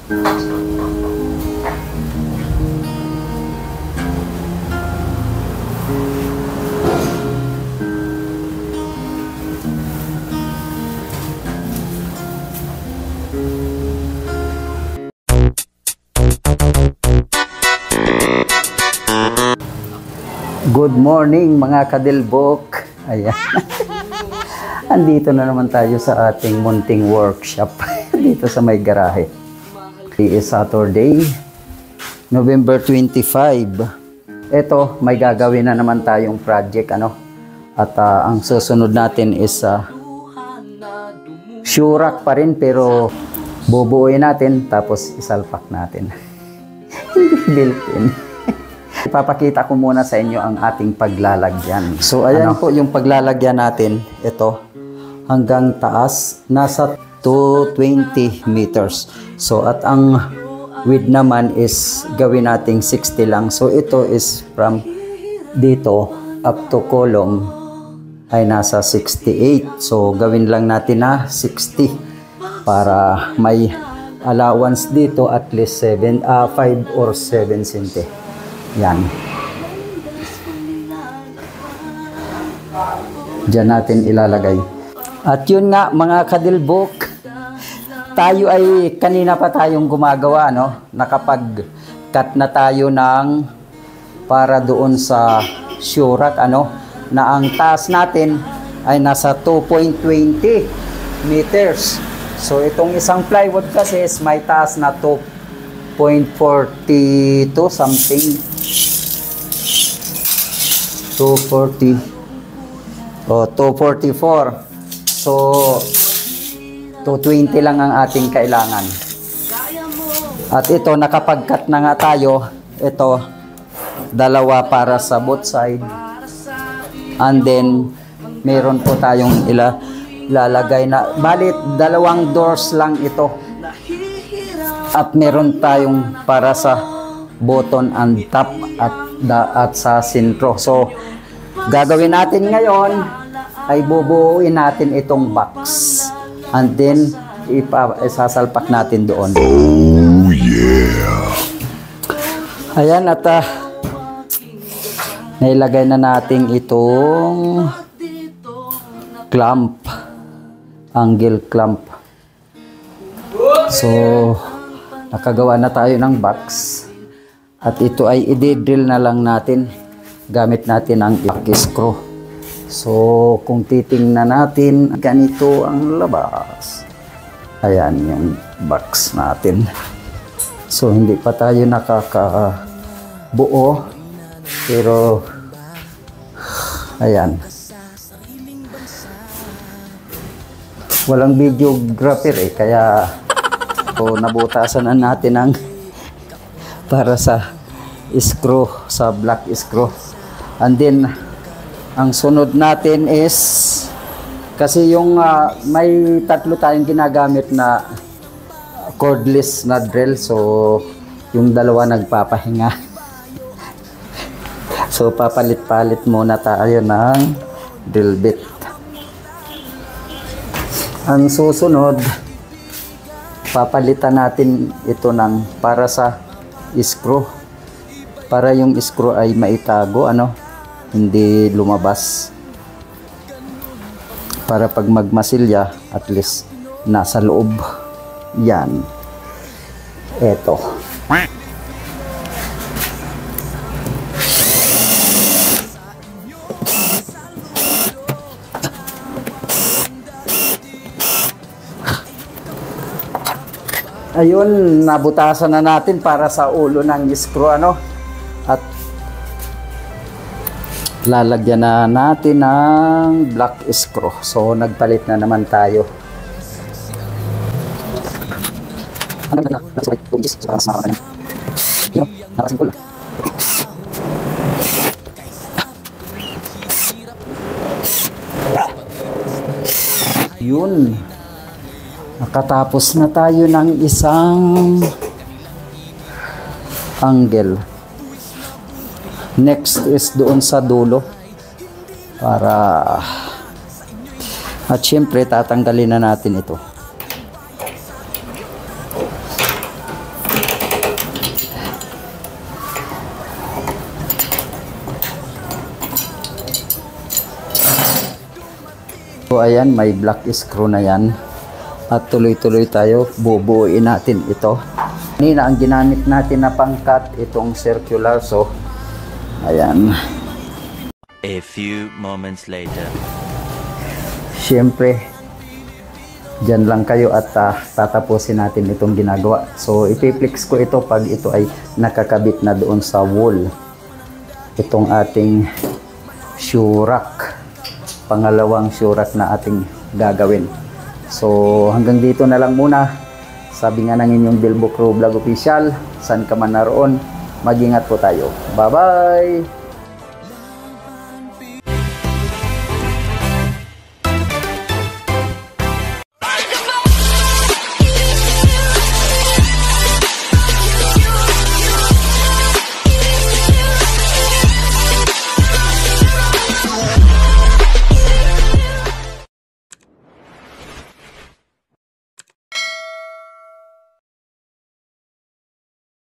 Good morning mga kadilbok. Ayan. Andito na naman tayo sa ating munting workshop dito sa may garahe. It is Saturday, November 25. Ito, may gagawin na naman tayong project At ang susunod natin is shurak pa rin, pero bubuuin natin tapos isalpak natin. Hindi built-in. Ipapakita ko muna sa inyo ang ating paglalagyan. So ayan po yung paglalagyan natin. Ito hanggang taas nasa 220 meters. So at ang width naman is gawin nating 60 lang. So ito is from dito up to column ay nasa 68. So gawin lang natin na 60 para may allowance dito at least 5 or 7 cm. Yan. Diyan natin ilalagay. At yun nga mga kadilbok, tayo ay kanina pa tayong gumagawa, nakapag-cut na tayo ng para doon sa shurak, na ang taas natin ay nasa 2.20 meters. So itong isang plywood kasi is may taas na 2.42 something. 240 o 244. So 220 lang ang ating kailangan. At ito nakapag-cut na nga tayo. Ito dalawa para sa both side. And then meron po tayong ilalagay na balit dalawang doors lang ito. At meron tayong para sa button and top at sa sentro. So gagawin natin ngayon ay bubuuin natin itong box and then isasalpak natin doon. Oh yeah. Ayan, at nailagay na natin itong clamp, angle clamp. So nakagawa na tayo ng box. At ito ay i-drill na lang natin. Gamit natin ang lock screw. So, kung titingnan natin, ganito ang labas. Ayan yung box natin. So, hindi pa tayo nakakabuo. Pero, ayan. Walang videographer kaya nabutasan na natin ang para sa screw, sa black screw. And then ang sunod natin is kasi yung may tatlo tayong ginagamit na cordless na drill, so yung dalawa nagpapahinga. So papalit-palit muna tayo ng drill bit. Ang susunod, papalitan natin ito ng para sa screw, para yung screw ay maitago, hindi lumabas, para pag magmasilya at least nasa loob. Yan, eto. Ayun, nabutasan na natin para sa ulo ng screw, at lalagyan na natin ng black screw. So nagpalit na naman tayo. Yun. Nakatapos na tayo ng isang angle. Next is doon sa dulo. At syempre tatanggalin na natin ito. So ayan, may black screw na yan. At tuloy-tuloy tayo, bubuuin natin ito. Kanina ang ginamit natin na pangkat, itong circular. So, ayan. A few moments later. Siyempre, dyan lang kayo at tatapusin natin itong ginagawa. So, ipiflex ko ito pag ito ay nakakabit na doon sa wall. Itong ating shoe rack. Pangalawang shoe rack na ating gagawin. So, hanggang dito na lang muna. Sabi nga ng inyong Bilbo Crew Vlog Official, saan ka man naroon, mag-ingat po tayo. Bye-bye!